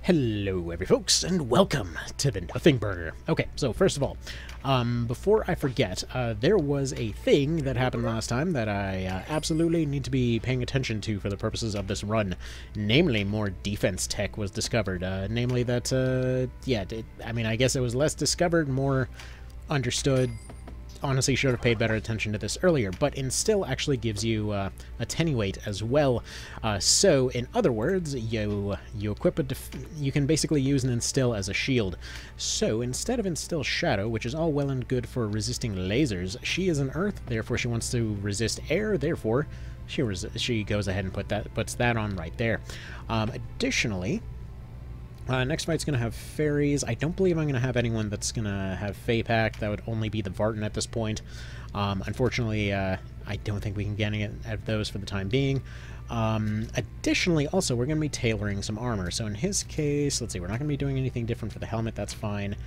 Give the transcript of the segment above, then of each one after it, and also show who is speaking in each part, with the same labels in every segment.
Speaker 1: Hello, every folks, and welcome to the Nothing Burger. Okay, so first of all, before I forget, there was a thing that happened last time that I absolutely need to be paying attention to for the purposes of this run. Namely, more defense tech was discovered. Namely that, I mean, I guess it was less discovered, more understood. Honestly, should have paid better attention to this earlier, but instill actually gives you attenuate as well. So, in other words, you equip you can basically use an instill as a shield. So, instead of instill shadow, which is all well and good for resisting lasers, she is an earth, therefore she wants to resist air, therefore she goes ahead and puts that on right there. Additionally, next fight's going to have fairies. I don't believe I'm going to have anyone that's going to have Fey Pack. That would only be the Vartan at this point. Unfortunately, I don't think we can get any of those for the time being. Additionally, also, we're going to be tailoring some armor. So in his case, let's see, we're not going to be doing anything different for the helmet. That's fine.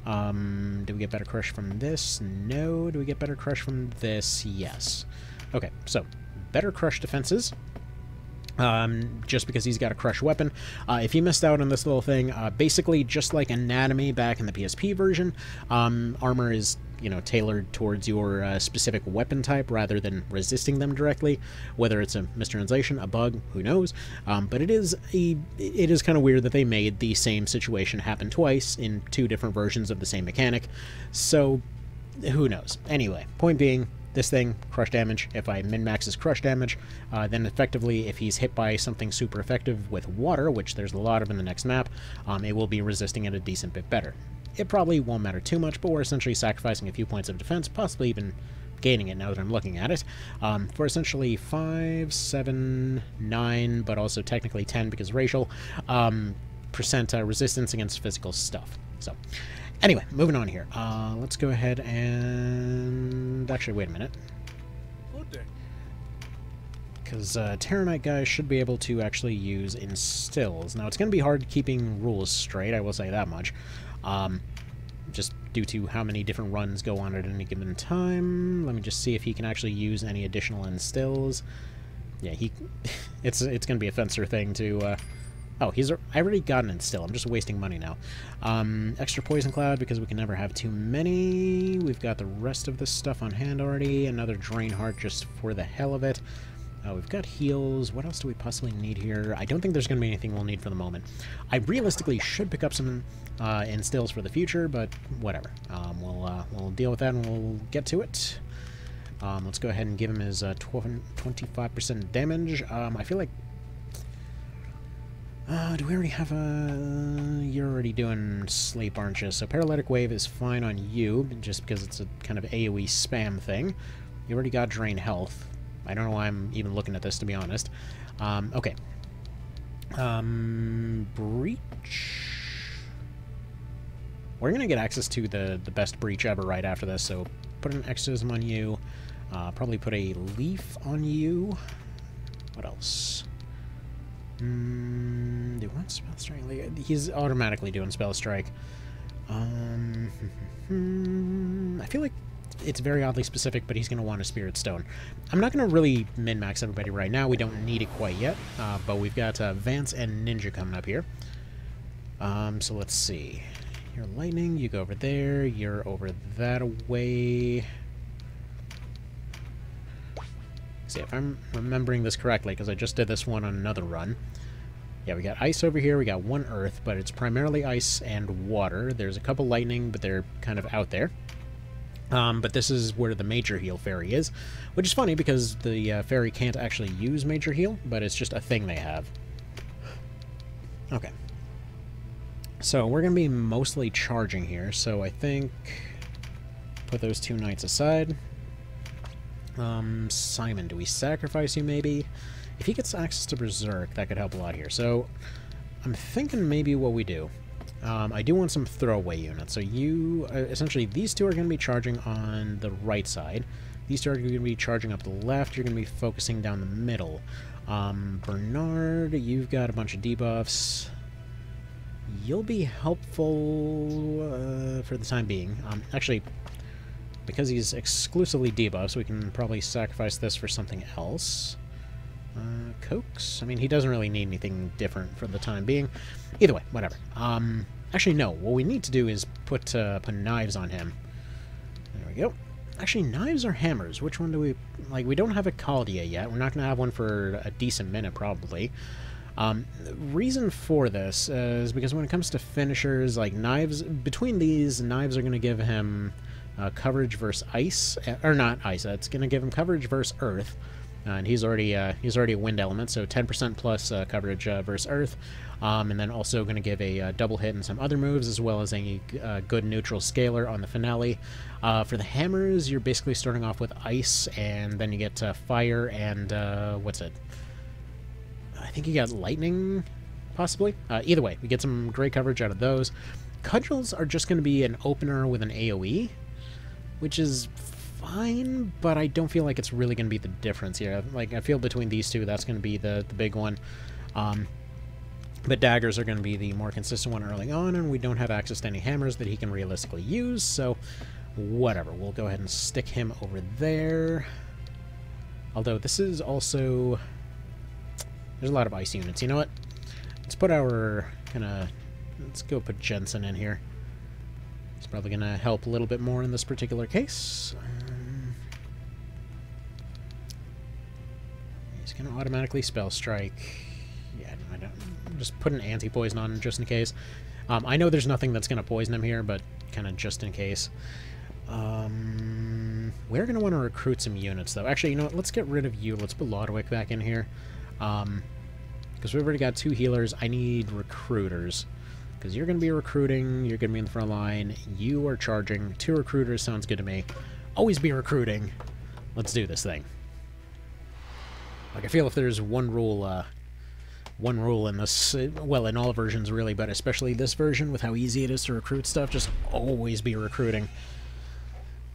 Speaker 1: Do we get better crush from this? No. Do we get better crush from this? Yes. Okay, so better crush defenses. Just because he's got a crush weapon. If you missed out on this little thing, basically just like Anatomy back in the PSP version, armor is, tailored towards your specific weapon type rather than resisting them directly, whether it's a mistranslation, a bug, who knows. But it is kind of weird that they made the same situation happen twice in two different versions of the same mechanic, so who knows. Anyway, point being, this thing, crush damage. If I min-max his crush damage, then effectively, if he's hit by something super effective with water, which there's a lot of in the next map, it will be resisting it a decent bit better. It probably won't matter too much, but we're essentially sacrificing a few points of defense, possibly even gaining it now that I'm looking at it, for essentially 5, 7, 9, but also technically 10 because racial, percent resistance against physical stuff. So, anyway, moving on here. Let's go ahead and... Actually, wait a minute. Because Terranite guys should be able to actually use instills. Now, it's going to be hard keeping rules straight, I will say that much. Just due to how many different runs go on at any given time. Let me just see if he can actually use any additional instills. Yeah, it's going to be a fencer thing to... Oh, I already got an instill. I'm just wasting money now. Extra poison cloud because we can never have too many. We've got the rest of this stuff on hand already. Another drain heart just for the hell of it. We've got heals. What else do we possibly need here? I don't think there's going to be anything we'll need for the moment. I realistically should pick up some instills for the future, but whatever. We'll deal with that and we'll get to it. Let's go ahead and give him his 25% damage. I feel like... do we already have a... You're already doing sleep, aren't you? So Paralytic Wave is fine on you, just because it's a kind of AoE spam thing. You already got Drain Health. I don't know why I'm even looking at this, to be honest. Okay. Breach... We're going to get access to the best Breach ever right after this, so put an Exorcism on you. Probably put a Leaf on you. What else? Do one Spell Strike. He's automatically doing Spell Strike. I feel like it's very oddly specific, but he's going to want a Spirit Stone. I'm not going to really min-max everybody right now. We don't need it quite yet, but we've got Vance and Ninja coming up here. So let's see. You're Lightning, you go over there, you're over that way. See if I'm remembering this correctly, because I just did this one on another run. Yeah, we got ice over here, we got one earth, but it's primarily ice and water. There's a couple lightning, but they're kind of out there. But this is where the Major Heal Fairy is, which is funny because the fairy can't actually use Major Heal, but it's just a thing they have. Okay. So we're going to be mostly charging here, so I think... Put those two knights aside. Simon, do we sacrifice you maybe? If he gets access to Berserk, that could help a lot here. So, I'm thinking maybe what we do. I do want some throwaway units. So you, essentially, these two are going to be charging on the right side. These two are going to be charging up the left. You're going to be focusing down the middle. Bernard, you've got a bunch of debuffs. You'll be helpful for the time being. Actually... Because he's exclusively debuffs, we can probably sacrifice this for something else. Coax? I mean, he doesn't really need anything different for the time being. Either way, whatever. Actually, no. What we need to do is put knives on him. There we go. Actually, knives or hammers? Which one do we... Like, we don't have a Caldia yet. We're not going to have one for a decent minute, probably. Reason for this is because when it comes to finishers, like knives, between these, knives are going to give him coverage versus ice, or not ice, it's going to give him coverage versus earth, and he's already a wind element, so 10% plus coverage versus earth, and then also going to give a double hit and some other moves, as well as a good neutral scalar on the finale. For the hammers, you're basically starting off with ice, and then you get fire and, what's it? I think you got lightning, possibly. Either way, we get some great coverage out of those. Cudgels are just going to be an opener with an AoE, which is fine, but I don't feel like it's really going to be the difference here. Like, I feel between these two, that's going to be the big one. But daggers are going to be the more consistent one early on, and we don't have access to any hammers that he can realistically use, so whatever. We'll go ahead and stick him over there. Although this is also... There's a lot of ice units. You know what? Let's put our let's go put Jensen in here. It's probably going to help a little bit more in this particular case. He's going to automatically spell strike. Yeah, no, I don't. Just put an anti-poison on him just in case. I know there's nothing that's going to poison him here, but kind of just in case. We're going to want to recruit some units, though. Actually, you know what? Let's get rid of you. Let's put Lodwick back in here. Because we've already got 2 healers. I need recruiters. Because you're going to be recruiting, you're going to be in the front line, you are charging. 2 recruiters sounds good to me. Always be recruiting. Let's do this thing. Like, I feel if there's one rule in this, well, in all versions really, but especially this version with how easy it is to recruit stuff, just always be recruiting.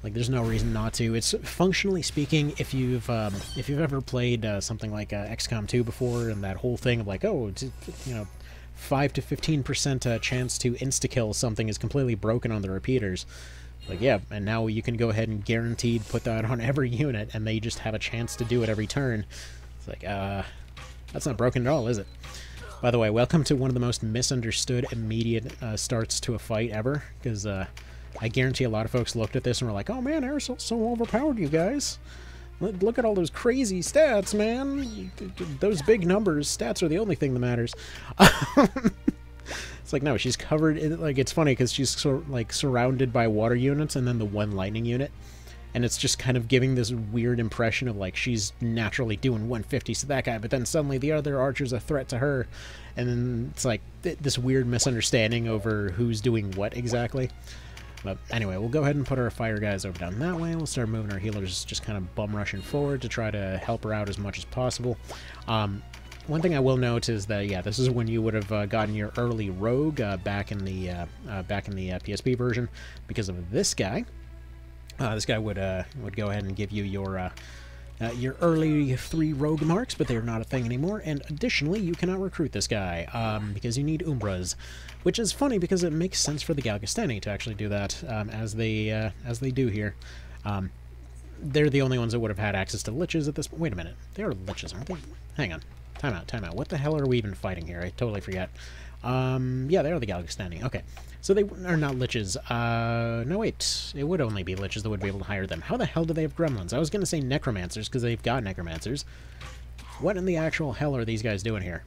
Speaker 1: Like, there's no reason not to. It's, functionally speaking, if you've ever played something like XCOM 2 before, and that whole thing of like, oh, it's, you know, 5 to 15% chance to insta-kill something is completely broken on the repeaters. Like, yeah, and now you can go ahead and guaranteed put that on every unit, and they just have a chance to do it every turn. It's like, that's not broken at all, is it? By the way, welcome to one of the most misunderstood immediate starts to a fight ever, because, I guarantee a lot of folks looked at this and were like, oh man, Aerosol's so overpowered, you guys. Look at all those crazy stats, man. Those big numbers, stats are the only thing that matters. It's like, no, she's covered in, like, it's funny because she's surrounded by water units and then the 1 lightning unit. And it's just kind of giving this weird impression of, like, she's naturally doing 150 to that guy, but then suddenly the other archer's a threat to her. And then it's like this weird misunderstanding over who's doing what exactly. But anyway, we'll go ahead and put our fire guys over down that way. We'll start moving our healers just kind of bum rushing forward to try to help her out as much as possible. One thing I will note is that, yeah, this is when you would have gotten your early rogue back in the PSP version because of this guy. This guy would go ahead and give you your early 3 rogue marks, but they're not a thing anymore. And additionally, you cannot recruit this guy because you need Umbras, which is funny because it makes sense for the Galgastani to actually do that as they do here. They're the only ones that would have had access to liches at this point. Wait a minute, they are liches, aren't they? Hang on, time out. What the hell are we even fighting here? I totally forget. Yeah, they are the Galgastani. Okay, so they are not liches. No, wait. It would only be liches that would be able to hire them. How the hell do they have gremlins? I was going to say necromancers, because they've got necromancers. What in the actual hell are these guys doing here?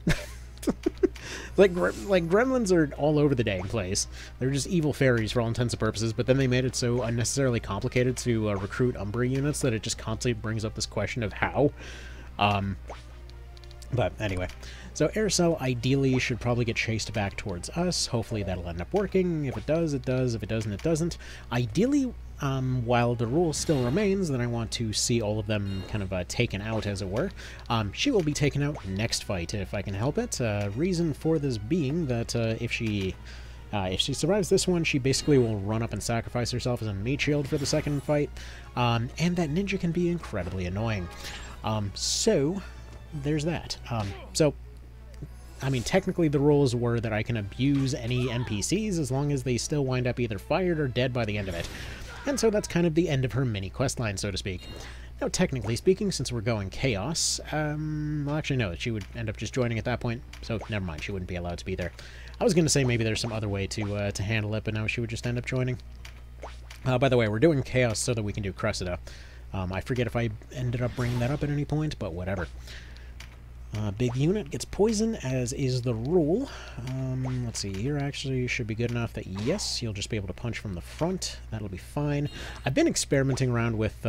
Speaker 1: like gremlins are all over the dang place. They're just evil fairies for all intents and purposes, but then they made it so unnecessarily complicated to recruit Umbra units that it just constantly brings up this question of how. But anyway, so Aerosol ideally should probably get chased back towards us. Hopefully that'll end up working. If it does, it does. If it doesn't, it doesn't. Ideally, while the rule still remains, then I want to see all of them kind of taken out, as it were. She will be taken out next fight, if I can help it. Reason for this being that if she survives this one, she basically will run up and sacrifice herself as a meat shield for the second fight, and that ninja can be incredibly annoying. So there's that. So, I mean, technically the rules were that I can abuse any NPCs as long as they still wind up either fired or dead by the end of it. And so that's kind of the end of her mini questline, so to speak. Now, technically speaking, since we're going Chaos, well, actually, no, she would end up just joining at that point, so never mind, she wouldn't be allowed to be there. I was going to say maybe there's some other way to handle it, but no, she would just end up joining. By the way, we're doing Chaos so that we can do Cressida. I forget if I ended up bringing that up at any point, but whatever. Big unit gets poison, as is the rule. Let's see, here actually should be good enough that, yes, you'll just be able to punch from the front. That'll be fine. I've been experimenting around with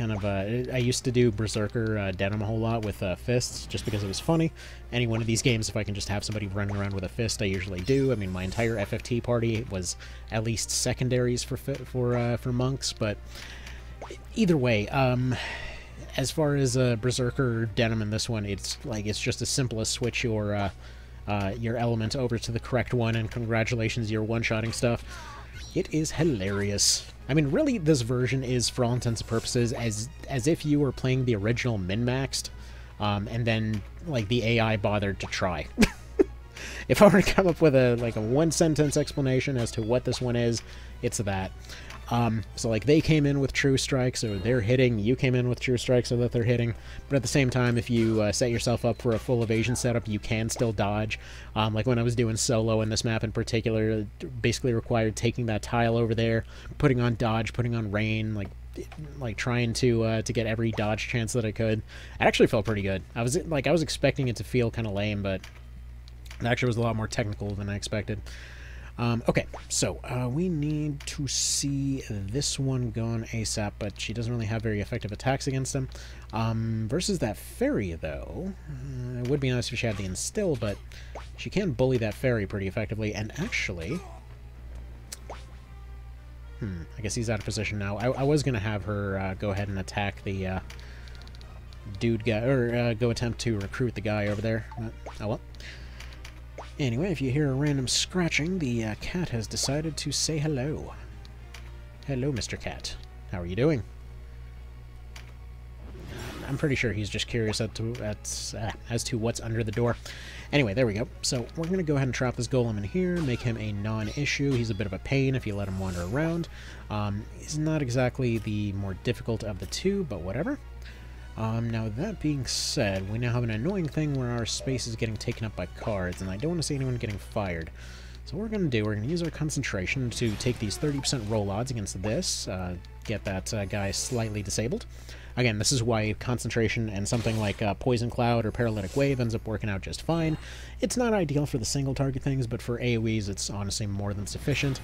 Speaker 1: I used to do Berserker Denim a whole lot with fists, just because it was funny. Any one of these games, if I can just have somebody running around with a fist, I usually do. I mean, my entire FFT party was at least secondaries for monks, but either way, as far as Berserker Denim in this one, it's just as simple as switch your element over to the correct one, and congratulations, you're one-shotting stuff. It is hilarious. I mean, really, this version is, for all intents and purposes, as if you were playing the original min-maxed, and then, like, the AI bothered to try. If I were to come up with a one-sentence explanation as to what this one is, it's that. So, like, they came in with True Strike, so they're hitting. You came in with True Strike, so that they're hitting. But at the same time, if you set yourself up for a full evasion setup, you can still dodge. Like when I was doing solo in this map in particular, it basically required taking that tile over there, putting on dodge, putting on rain, like trying to get every dodge chance that I could. It actually felt pretty good. I was expecting it to feel kind of lame, but it actually was a lot more technical than I expected. Okay, so we need to see this one gone ASAP, but she doesn't really have very effective attacks against him. Versus that fairy, though, it would be nice if she had the instill, but she can bully that fairy pretty effectively, and actually... I guess he's out of position now. I was going to have her go ahead and attack the dude guy, or go attempt to recruit the guy over there. Oh well. Anyway, if you hear a random scratching, the cat has decided to say hello. Hello, Mr. Cat. How are you doing? I'm pretty sure he's just curious as to what's under the door. Anyway, there we go. So we're going to go ahead and trap this golem in here, make him a non-issue. He's a bit of a pain if you let him wander around. He's not exactly the more difficult of the two, but whatever. Now, that being said, we now have an annoying thing where our space is getting taken up by cards, and I don't want to see anyone getting fired. So what we're going to do, we're going to use our concentration to take these 30% roll odds against this, get that guy slightly disabled. Again, this is why concentration and something like Poison Cloud or Paralytic Wave ends up working out just fine. It's not ideal for the single target things, but for AoEs it's honestly more than sufficient.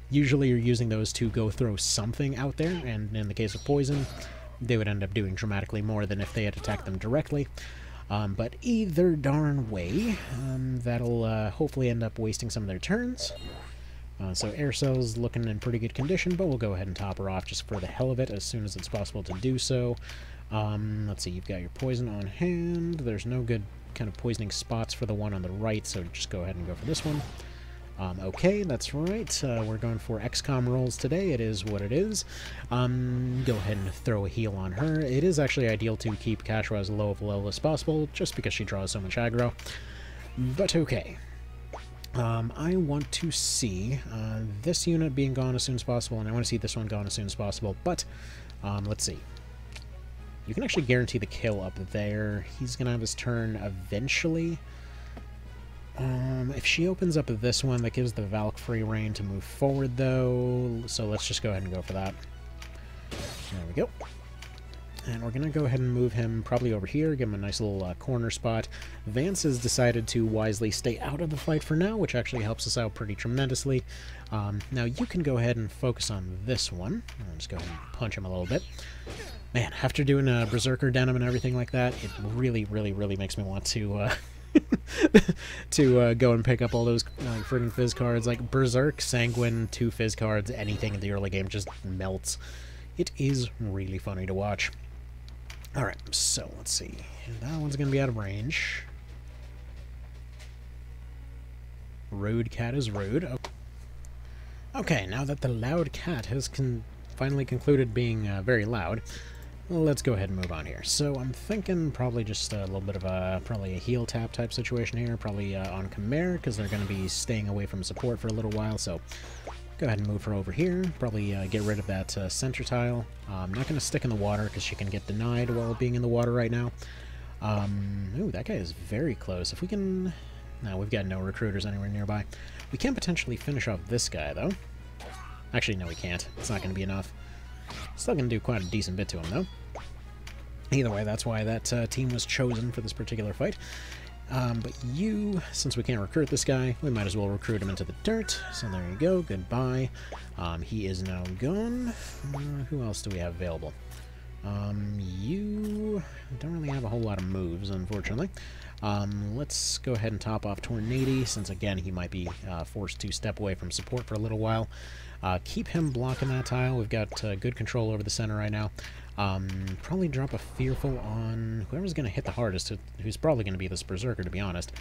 Speaker 1: Usually you're using those to go throw something out there, and in the case of Poison, they would end up doing dramatically more than if they had attacked them directly. But either darn way, that'll hopefully end up wasting some of their turns. So Air Cell's looking in pretty good condition, but we'll go ahead and top her off just for the hell of it as soon as it's possible to do so. Let's see, you've got your poison on hand. There's no good kind of poisoning spots for the one on the right, so just go ahead and go for this one. Okay, that's right. We're going for XCOM rolls today. It is what it is. Go ahead and throw a heal on her. It is actually ideal to keep Kashra as low of a level as possible, just because she draws so much aggro. But okay. I want to see this unit being gone as soon as possible, and I want to see this one gone as soon as possible, but let's see. You can actually guarantee the kill up there. He's going to have his turn eventually. If she opens up this one, that gives the Valk free reign to move forward, though, so let's just go ahead and go for that. There we go. And we're going to go ahead and move him probably over here, give him a nice little corner spot. Vance has decided to wisely stay out of the fight for now, which actually helps us out pretty tremendously. Now you can go ahead and focus on this one. I'll just go ahead and punch him a little bit. Man, after doing a Berserker Denim and everything like that, it really, really, really makes me want to to go and pick up all those friggin' Fizz cards. Like Berserk, Sanguine, 2 Fizz cards, anything in the early game just melts. It is really funny to watch. Alright, so let's see. That one's going to be out of range. Rude cat is rude. Okay, now that the loud cat has finally concluded being very loud, let's go ahead and move on here. So I'm thinking probably just a little bit of probably a heal tap type situation here, probably on Khmer, because they're going to be staying away from support for a little while, so Go ahead and move her over here. Probably get rid of that center tile. I'm not going to stick in the water because she can get denied while being in the water right now. Ooh, that guy is very close. If we can... No, we've got no recruiters anywhere nearby. We can potentially finish off this guy, though. Actually, no, we can't. It's not going to be enough. Still going to do quite a decent bit to him, though. Either way, that's why that team was chosen for this particular fight. But you, since we can't recruit this guy, we might as well recruit him into the dirt. So there you go, goodbye. He is now gone. Who else do we have available? You don't really have a whole lot of moves, unfortunately. Let's go ahead and top off Tornado, since again he might be forced to step away from support for a little while. Keep him blocking that tile. We've got good control over the center right now. Probably drop a Fearful on whoever's going to hit the hardest, who's probably going to be this Berserker, to be honest.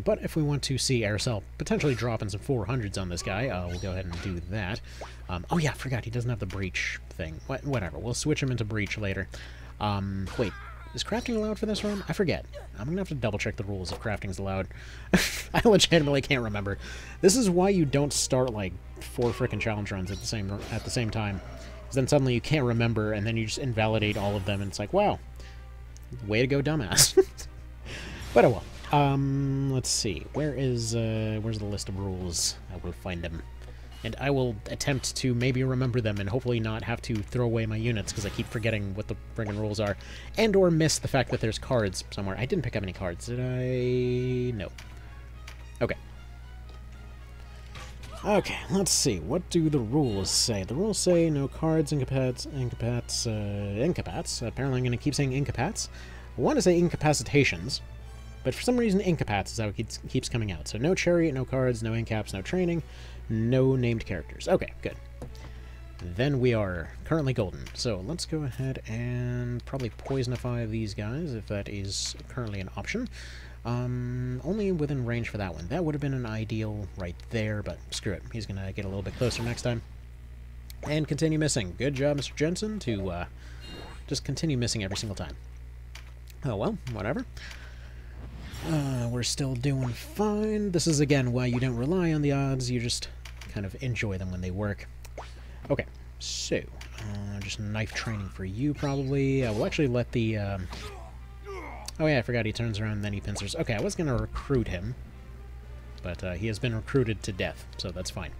Speaker 1: But if we want to see Aircel potentially dropping some 400s on this guy, we'll go ahead and do that. Oh yeah, I forgot, he doesn't have the Breach thing. Whatever, we'll switch him into Breach later. Wait, is crafting allowed for this run? I forget. I'm going to have to double-check the rules if crafting's allowed. I legitimately can't remember. This is why you don't start, like, 4 frickin' challenge runs at the same time. Because then suddenly you can't remember, and then you just invalidate all of them, and it's like, wow. Way to go, dumbass. But oh well. Let's see. Where's the list of rules? I will find them. And I will attempt to maybe remember them and hopefully not have to throw away my units because I keep forgetting what the friggin' rules are. And or miss the fact that there's cards somewhere. I didn't pick up any cards, did I? No. Okay. Okay, let's see. What do the rules say? The rules say no cards, incapats. Apparently I'm going to keep saying incapats. I want to say incapacitations, but for some reason incapats is how it keeps coming out. So no chariot, no cards, no incaps, no training. No named characters. Okay, good. Then we are currently golden. So let's go ahead and probably poisonify these guys, if that is currently an option. Only within range for that one. That would have been an ideal right there, but screw it. He's going to get a little bit closer next time. And continue missing. Good job, Mr. Jensen, to just continue missing every single time. Oh well, whatever. We're still doing fine. This is, again, why you don't rely on the odds. You just kind of enjoy them when they work. Okay, so, just knife training for you, probably. We'll actually let the, oh yeah, I forgot he turns around and then he pincers. Okay, I was going to recruit him, but he has been recruited to death, so that's fine.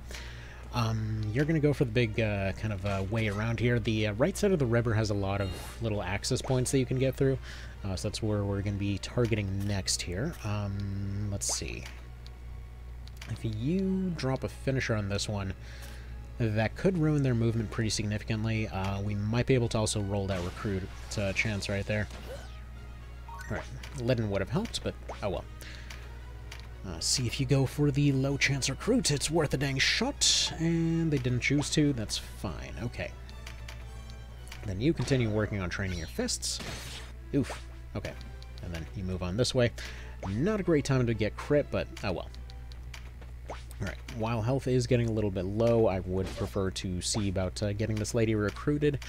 Speaker 1: You're going to go for the big kind of way around here. The right side of the river has a lot of little access points that you can get through. So that's where we're going to be targeting next here. Let's see. If you drop a finisher on this one, that could ruin their movement pretty significantly. We might be able to also roll that recruit chance right there. Alright, Lidden would have helped, but oh well. See if you go for the low chance recruit. It's worth a dang shot, and they didn't choose to. That's fine. Okay. Then you continue working on training your fists. Oof. Okay. And then you move on this way. Not a great time to get crit, but oh well. Alright. While health is getting a little bit low, I would prefer to see about getting this lady recruited.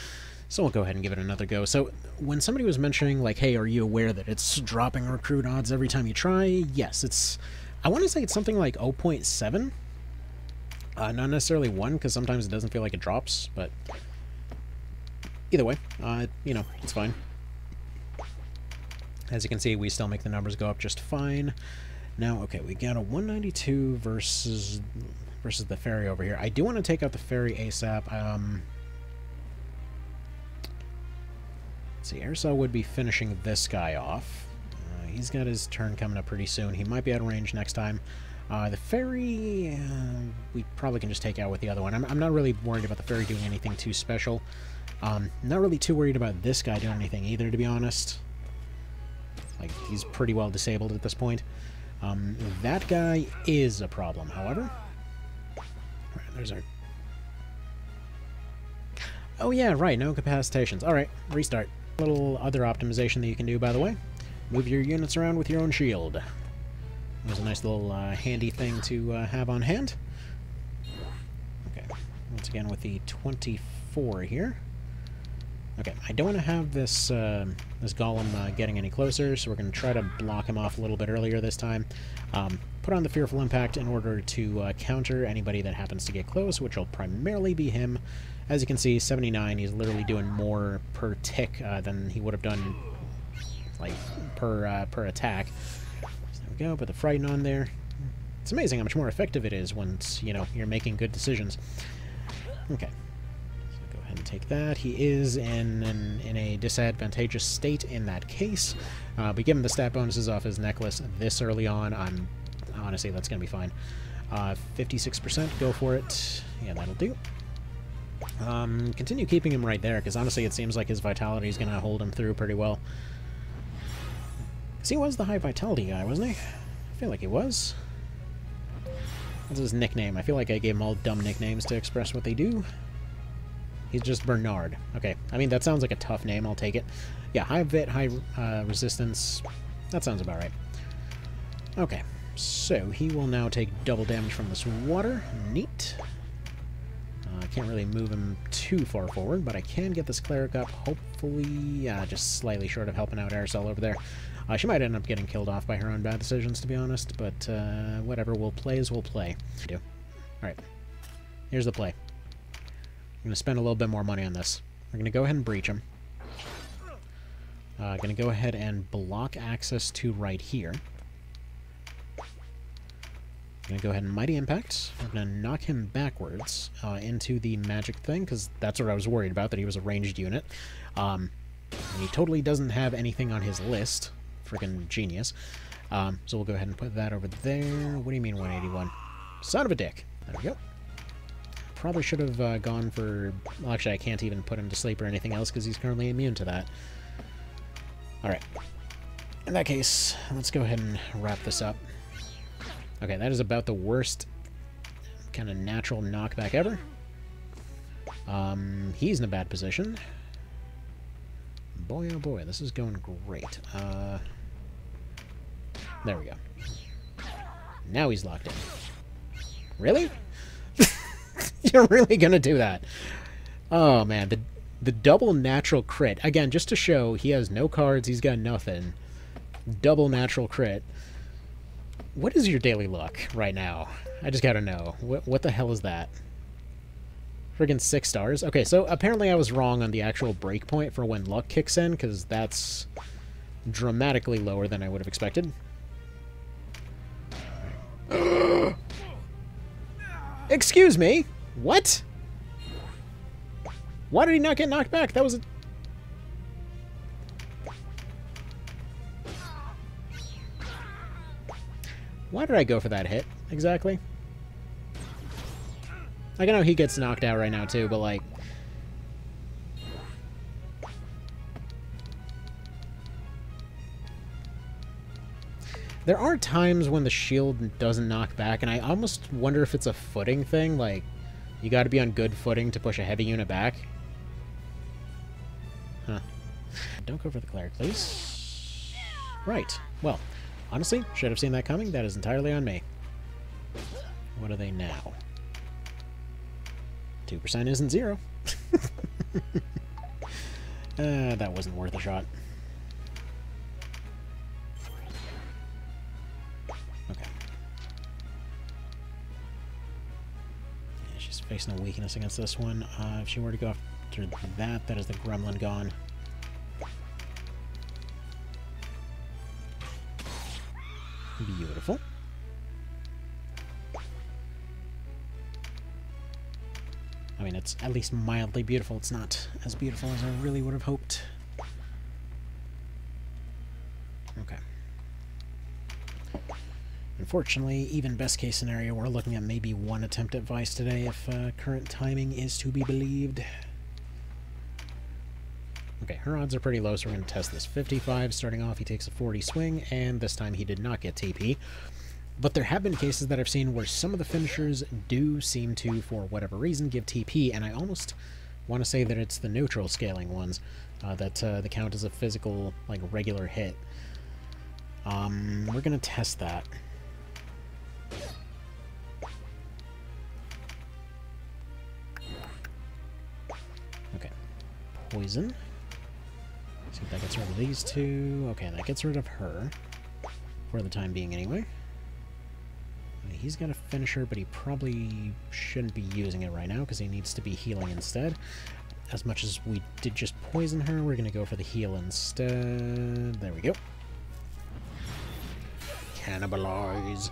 Speaker 1: So we'll go ahead and give it another go. So when somebody was mentioning, like, hey, are you aware that it's dropping recruit odds every time you try? Yes, it's... I want to say it's something like 0.7. Not necessarily 1, because sometimes it doesn't feel like it drops, but... Either way, you know, it's fine. As you can see, we still make the numbers go up just fine. Now, okay, we got a 192 versus the fairy over here. I do want to take out the fairy ASAP. Let's see, Aircel would be finishing this guy off. He's got his turn coming up pretty soon. He might be out of range next time. The fairy, we probably can just take out with the other one. I'm not really worried about the fairy doing anything too special. Not really too worried about this guy doing anything either, to be honest. Like, he's pretty well disabled at this point. That guy is a problem, however. Alright, there's our... Oh yeah, right, no capacitations. Alright, restart. A little other optimization that you can do, by the way. Move your units around with your own shield. There's a nice little handy thing to have on hand. Okay, once again with the 24 here. Okay, I don't want to have this this golem getting any closer, so we're going to try to block him off a little bit earlier this time. Put on the Fearful Impact in order to counter anybody that happens to get close, which will primarily be him. As you can see, 79, he's literally doing more per tick than he would have done, like, per attack. So there we go, put the Frighten on there. It's amazing how much more effective it is once, you know, you're making good decisions. Okay. So go ahead and take that. He is in a disadvantageous state in that case. But give him the stat bonuses off his necklace this early on. Honestly, that's going to be fine. 56%, go for it. Yeah, that'll do. Continue keeping him right there, because honestly it seems like his vitality is going to hold him through pretty well. Because he was the high vitality guy, wasn't he? I feel like he was. What's his nickname? I feel like I gave him all dumb nicknames to express what they do. He's just Bernard. Okay, I mean, that sounds like a tough name, I'll take it. Yeah, high vit, high resistance. That sounds about right. Okay, so he will now take double damage from this water. Neat. I can't really move him too far forward, but I can get this cleric up, hopefully, just slightly short of helping out Aerosol over there. She might end up getting killed off by her own bad decisions, to be honest, but whatever, we'll play as we'll play. Alright, here's the play. I'm going to spend a little bit more money on this. We're going to go ahead and breach him. Going to go ahead and block access to right here. I'm going to go ahead and Mighty Impact. I'm going to knock him backwards into the magic thing, because that's what I was worried about, that he was a ranged unit. And he totally doesn't have anything on his list. Freaking genius. So we'll go ahead and put that over there. What do you mean 181? Son of a dick. There we go. Probably should have gone for... Well, actually, I can't even put him to sleep or anything else, because he's currently immune to that. Alright. In that case, let's go ahead and wrap this up. Okay, that is about the worst kind of natural knockback ever. He's in a bad position. Boy, oh boy, this is going great. There we go. Now he's locked in. Really? You're really gonna do that? Oh, man, the double natural crit. Again, just to show he has no cards, he's got nothing. Double natural crit. What is your daily luck right now? I just gotta know. What the hell is that? Friggin' 6 stars? Okay, so apparently I was wrong on the actual breakpoint for when luck kicks in, because that's dramatically lower than I would have expected. Excuse me? What? Why did he not get knocked back? That was a... Why did I go for that hit, exactly? Like, I know he gets knocked out right now, too, but, like... There are times when the shield doesn't knock back, and I almost wonder if it's a footing thing, like, you gotta be on good footing to push a heavy unit back. Huh. Don't go for the cleric, please. Right. Well, honestly, should have seen that coming. That is entirely on me. What are they now? 2% isn't 0. That wasn't worth a shot. Okay. Yeah, she's facing a weakness against this one. If she were to go after that, that is the gremlin gone. Beautiful. I mean, it's at least mildly beautiful. It's not as beautiful as I really would have hoped. Okay. Unfortunately, even best case scenario, we're looking at maybe 1 attempt at Vice today if current timing is to be believed. Okay, her odds are pretty low, so we're going to test this. 55, starting off, he takes a 40 swing, and this time he did not get TP. But there have been cases that I've seen where some of the finishers do seem to, for whatever reason, give TP, and I almost want to say that it's the neutral scaling ones that count as a physical, like, regular hit. We're going to test that. Okay. Poison. See if that gets rid of these two. Okay, that gets rid of her. For the time being, anyway. He's got a finisher, but he probably shouldn't be using it right now because he needs to be healing instead. As much as we did just poison her, we're going to go for the heal instead. There we go. Cannibalize.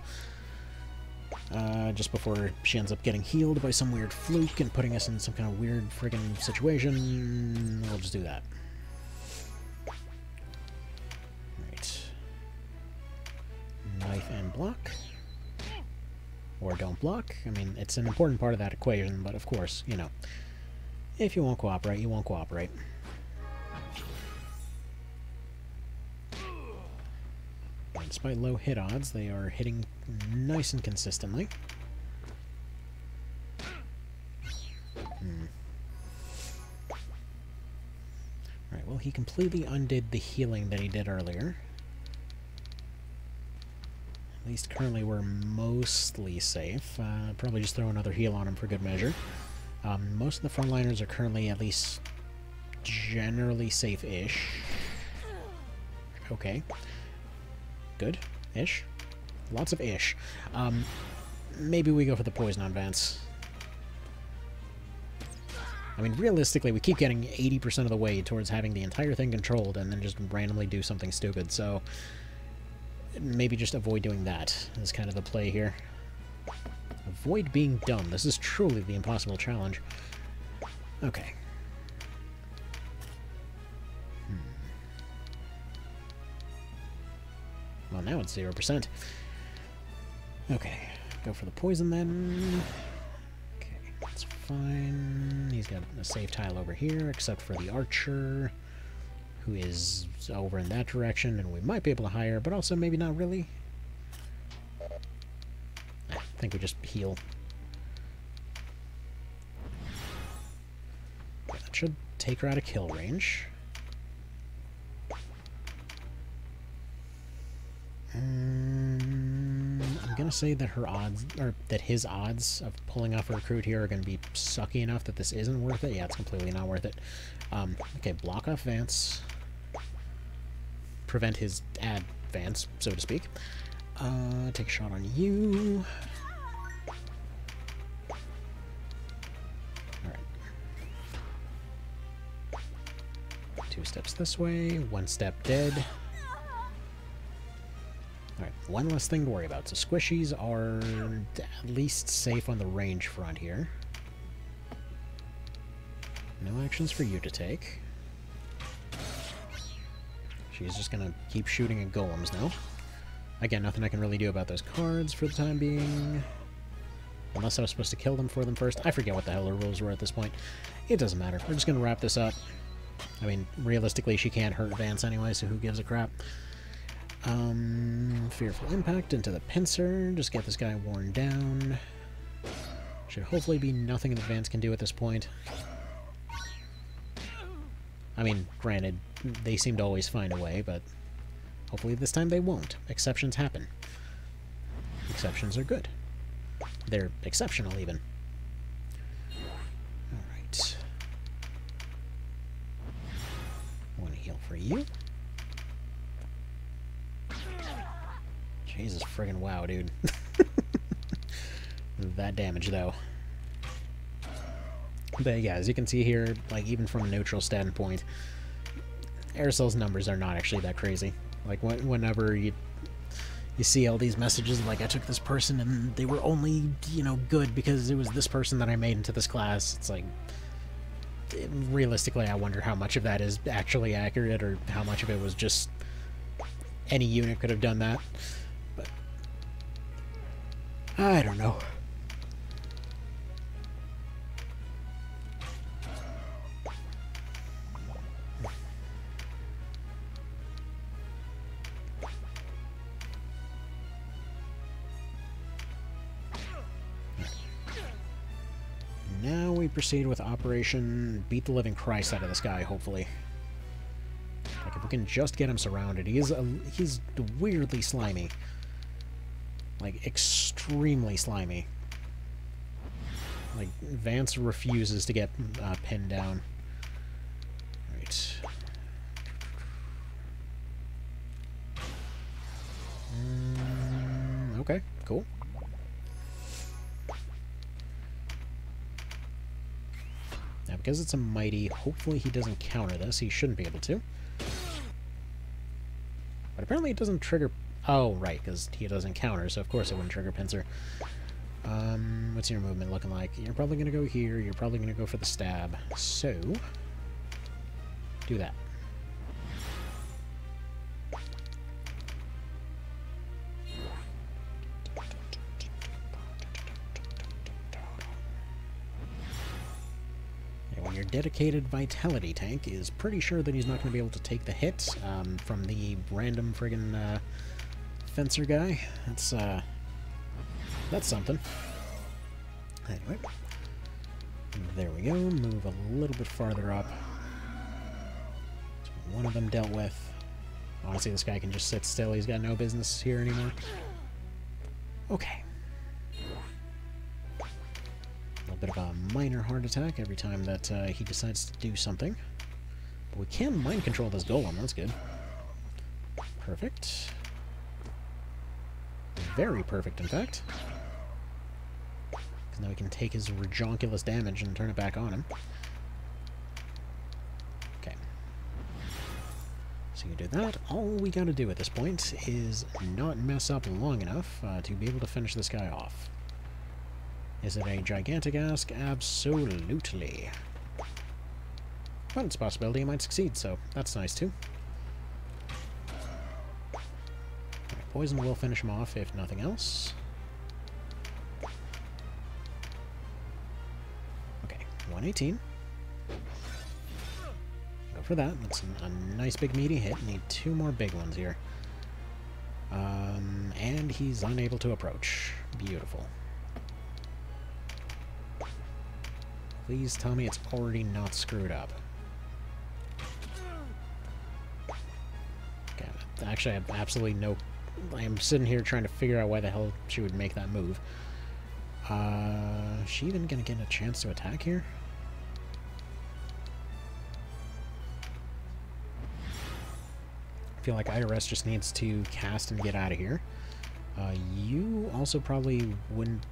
Speaker 1: Just before she ends up getting healed by some weird fluke and putting us in some kind of weird friggin' situation, we'll just do that. Right. Knife and block. Or don't block. I mean, it's an important part of that equation, but of course, you know, if you won't cooperate, you won't cooperate. And despite low hit odds, they are hitting nice and consistently. Alright, well, he completely undid the healing that he did earlier. At least currently we're mostly safe. Probably just throw another heal on him for good measure. Most of the frontliners are currently at least generally safe-ish. Okay. Good-ish. Lots of ish. Maybe we go for the poison on Vance. I mean, realistically, we keep getting 80% of the way towards having the entire thing controlled and then just randomly do something stupid, so maybe just avoid doing that is kind of the play here. Avoid being dumb. This is truly the impossible challenge. Okay. Well, now it's 0%. Okay. Go for the poison then. Okay, that's fine. He's got a safe tile over here, except for the archer, who is over in that direction, and we might be able to hire, but also maybe not really. I think we just heal. Okay, that should take her out of kill range. I'm gonna say that her odds, or that his odds of pulling off a recruit here are gonna be sucky enough that this isn't worth it. Yeah, it's completely not worth it. Okay, block off Vance. Prevent his advance, so to speak. Take a shot on you. Alright. 2 steps this way, 1 step dead. Alright, one less thing to worry about. So squishies are at least safe on the range front here. No actions for you to take. She's just gonna keep shooting at golems now. Again, nothing I can really do about those cards for the time being. Unless I was supposed to kill them for them first. I forget what the hell the rules were at this point. It doesn't matter. We're just gonna wrap this up. I mean, realistically, she can't hurt Vance anyway, so who gives a crap? Fearful Impact into the pincer. Just get this guy worn down. Should hopefully be nothing that Vance can do at this point. I mean, granted, they seem to always find a way, but hopefully this time they won't. Exceptions happen. Exceptions are good. They're exceptional, even. Alright. One heal for you. Jesus friggin' wow, dude. That damage, though. But yeah, as you can see here, like, even from a neutral standpoint, Aerosol's numbers are not actually that crazy. Like, whenever you see all these messages, like, I took this person and they were only, you know, good because it was this person that I made into this class, it's like, realistically, I wonder how much of that is actually accurate or how much of it was just any unit could have done that. But I don't know. Now we proceed with Operation Beat the Living Christ out of this guy, hopefully. Like, if we can just get him surrounded. He's weirdly slimy. Like, extremely slimy. Like, Vance refuses to get pinned down. Right. Okay, cool. Now, because it's a mighty, hopefully he doesn't counter this. He shouldn't be able to. But apparently it doesn't trigger... Oh, right, because he doesn't counter, so of course it wouldn't trigger Pincer. What's your movement looking like? You're probably going to go here. You're probably going to go for the stab. So, do that. And your dedicated vitality tank is pretty sure that he's not going to be able to take the hit from the random friggin' fencer guy. That's something. Anyway, there we go. Move a little bit farther up. So one of them dealt with. Honestly, this guy can just sit still. He's got no business here anymore. Okay. A little bit of a minor heart attack every time that he decides to do something. But we can mind control this golem. That's good. Perfect. Very perfect, in fact. Because now we can take his redonkulous damage and turn it back on him. Okay. So you do that. All we gotta do at this point is not mess up long enough to be able to finish this guy off. Is it a gigantic ask? Absolutely. But it's a possibility he might succeed, so that's nice too. Poison will finish him off, if nothing else. Okay, 118. Go for that. That's a nice big meaty hit. Need 2 more big ones here. And he's unable to approach. Beautiful. Please tell me it's already not screwed up. Okay, actually I have absolutely no... I am sitting here trying to figure out why the hell she would make that move. Is she even gonna get a chance to attack here? I feel like IRS just needs to cast and get out of here. You also probably wouldn't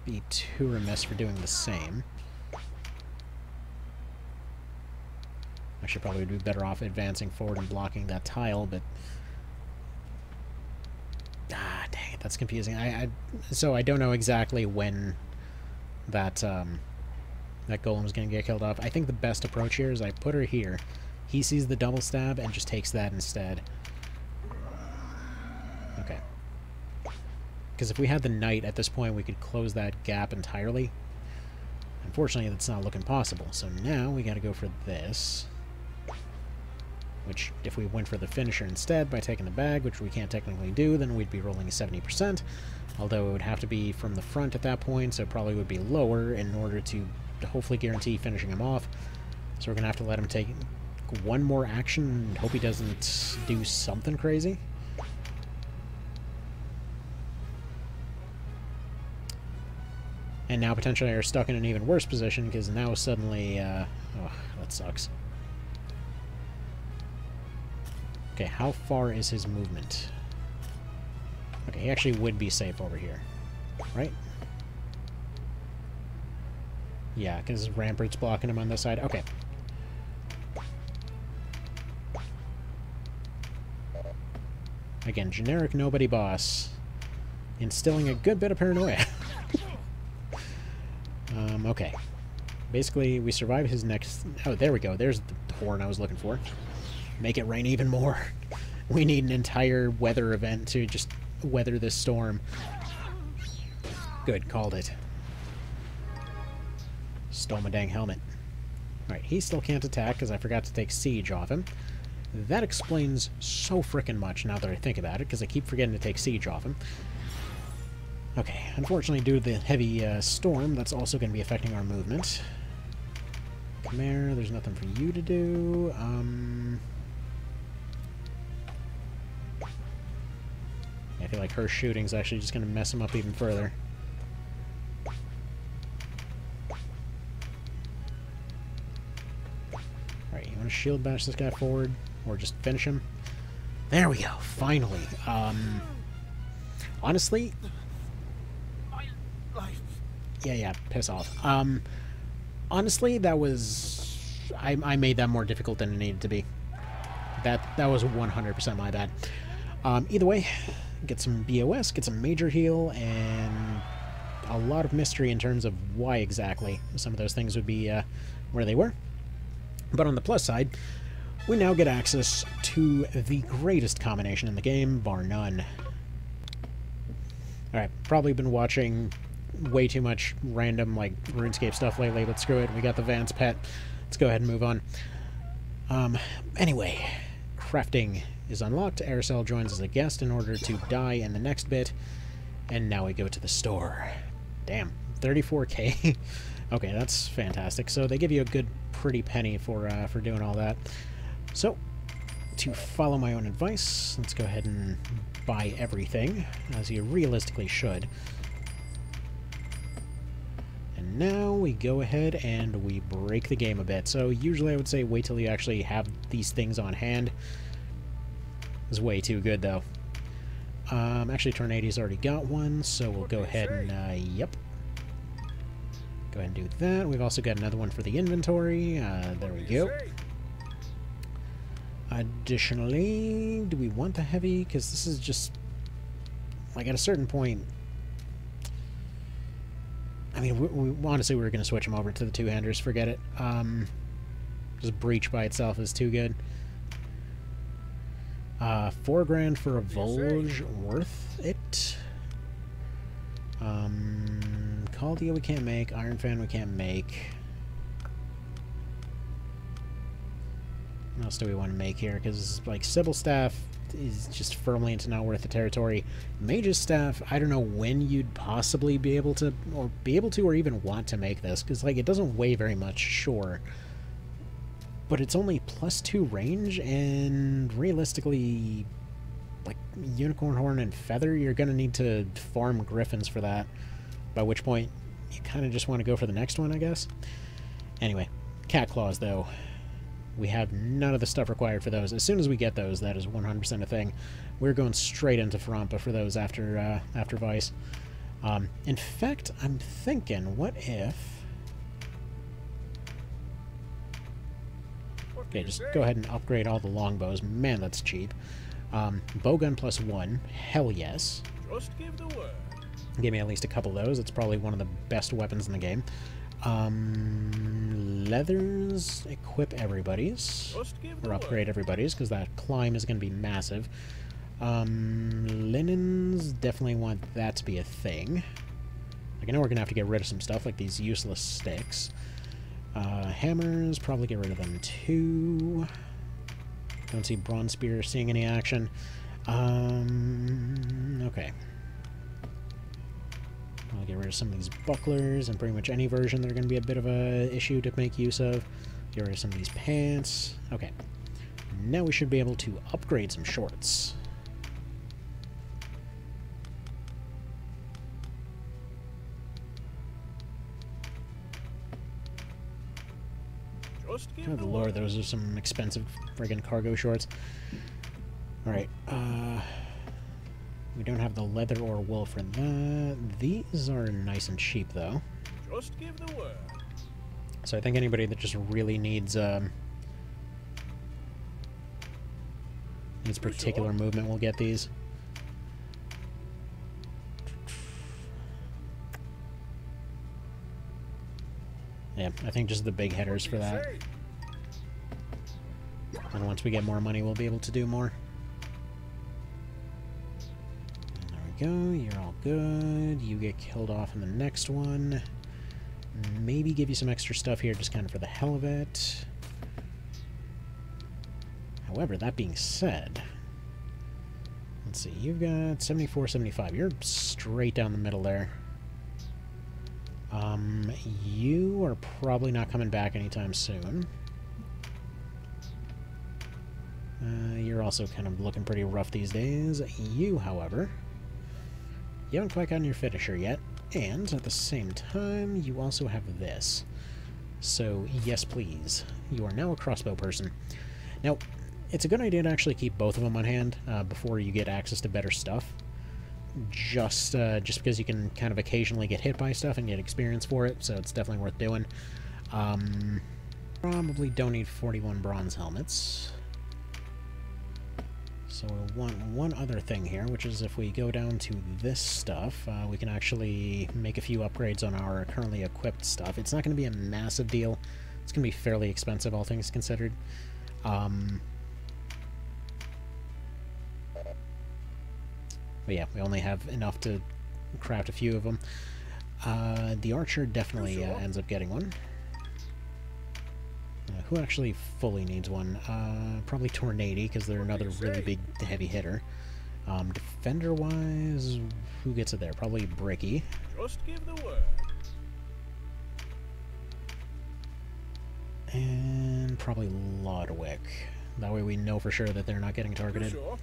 Speaker 1: be too remiss for doing the same. Actually, probably would be better off advancing forward and blocking that tile, but... Ah, dang it, that's confusing. So I don't know exactly when that that golem's gonna get killed off. I think the best approach here is I put her here. He sees the double stab and just takes that instead. Okay. Because if we had the knight at this point, we could close that gap entirely. Unfortunately, that's not looking possible. So now we gotta go for this. Which, if we went for the finisher instead by taking the bag, which we can't technically do, then we'd be rolling 70%. Although it would have to be from the front at that point, so it probably would be lower in order to hopefully guarantee finishing him off. So we're going to have to let him take one more action and hope he doesn't do something crazy. And now potentially are stuck in an even worse position, because now suddenly... oh, that sucks. Okay, how far is his movement? Okay, he actually would be safe over here, right? Yeah, because Rampart's blocking him on this side. Okay. Again, generic nobody boss. Instilling a good bit of paranoia. Okay. Basically, we survive his next... Oh, there we go. There's the horn I was looking for. Make it rain even more. We need an entire weather event to just weather this storm. Good, called it. Stole my dang helmet. Alright, he still can't attack because I forgot to take siege off him. That explains so frickin' much now that I think about it, because I keep forgetting to take siege off him. Okay, unfortunately due to the heavy storm, that's also going to be affecting our movement. Come here, there's nothing for you to do. I feel like her shooting's actually just going to mess him up even further. Alright, you want to shield bash this guy forward? Or just finish him? There we go, finally. Honestly,
Speaker 2: My life.
Speaker 1: yeah, piss off. Honestly, that was... I made that more difficult than it needed to be. That was 100% my bad. Either way, get some BOS, get some major heal, and a lot of mystery in terms of why exactly some of those things would be where they were. But on the plus side, we now get access to the greatest combination in the game, bar none. Alright, probably been watching way too much random, like, RuneScape stuff lately, but screw it, we got the Vance pet. Let's go ahead and move on. Anyway, crafting is unlocked. Aerosol joins as a guest in order to die in the next bit, and now we go to the store. Damn, 34k. Okay, that's fantastic. So they give you a good, pretty penny for doing all that. So, to follow my own advice, let's go ahead and buy everything, as you realistically should. And now we go ahead and we break the game a bit. So usually I would say wait till you actually have these things on hand. This is way too good, though. Actually, Tornado's already got one, so we'll go ahead and, yep. Go ahead and do that. We've also got another one for the inventory. There we go. Additionally, do we want the heavy? Because this is just, like, at a certain point... I mean, we honestly, we were going to switch them over to the two-handers. Forget it. Just Breach by itself is too good. 4 grand for a Volge, worth it. Call Deal we can't make. Iron Fan we can't make. What else do we want to make here? Because, like, Sybil Staff is just firmly into not worth the territory. Mage's Staff, I don't know when you'd possibly be able to, or even want to make this, because, like, it doesn't weigh very much, sure. But it's only +2 range, and realistically, like, Unicorn Horn and Feather, you're going to need to farm Griffins for that, by which point you kind of just want to go for the next one, I guess. Anyway, Cat Claws, though. We have none of the stuff required for those. As soon as we get those, that is 100% a thing. We're going straight into Farampa for those after Vice. In fact, I'm thinking, what if... Okay, just go ahead and upgrade all the longbows. Man, that's cheap. Bowgun +1. Hell yes.
Speaker 2: Just give the word.
Speaker 1: Give me at least a couple of those. It's probably one of the best weapons in the game. Leathers, equip everybody's. Or upgrade everybody's, because that climb is going to be massive. Linens, definitely want that to be a thing. Like, I know we're going to have to get rid of some stuff, like these useless sticks. Hammers, probably get rid of them too. Don't see Bronze Spear seeing any action. Okay. I'll get rid of some of these bucklers and pretty much any version they're going to be a bit of a issue to make use of. Get rid of some of these pants. Okay. Now we should be able to upgrade some shorts. Good lord, those are some expensive friggin' cargo shorts. Alright, we don't have the leather or wool for that. These are nice and cheap, though.
Speaker 2: Just give the word.
Speaker 1: So I think anybody that just really needs particular movement will get these. Yeah, I think just the big headers for that. And once we get more money, we'll be able to do more. And there we go. You're all good. You get killed off in the next one. Maybe give you some extra stuff here just kind of for the hell of it. However, that being said, let's see. You've got 74, 75. You're straight down the middle there. You are probably not coming back anytime soon. You're also kind of looking pretty rough these days. You, however, you haven't quite gotten your finisher yet, and at the same time, you also have this. So, yes please. You are now a crossbow person. Now, it's a good idea to actually keep both of them on hand before you get access to better stuff. just because you can kind of occasionally get hit by stuff and get experience for it, so it's definitely worth doing. Probably don't need 41 bronze helmets. So we'll want one other thing here, which is if we go down to this stuff, we can actually make a few upgrades on our currently equipped stuff. It's not going to be a massive deal. It's going to be fairly expensive, all things considered. But yeah, we only have enough to craft a few of them. The archer definitely ends up getting one. Who actually fully needs one? Probably Tornady, because they're another really big, heavy hitter. Defender-wise, who gets it there? Probably Bricky.
Speaker 2: Just give the word.
Speaker 1: And probably Lodwick. That way we know for sure that they're not getting targeted.
Speaker 2: Sure.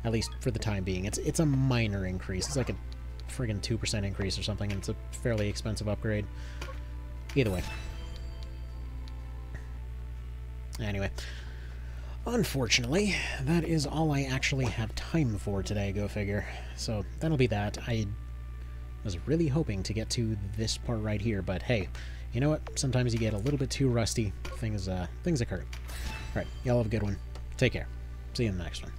Speaker 1: At least for the time being. It's a minor increase. It's like a friggin' 2% increase or something, and it's a fairly expensive upgrade. Either way. Anyway, unfortunately, that is all I actually have time for today, go figure. So that'll be that. I was really hoping to get to this part right here, but hey, you know what? Sometimes you get a little bit too rusty. Things occur. Alright, y'all have a good one. Take care. See you in the next one.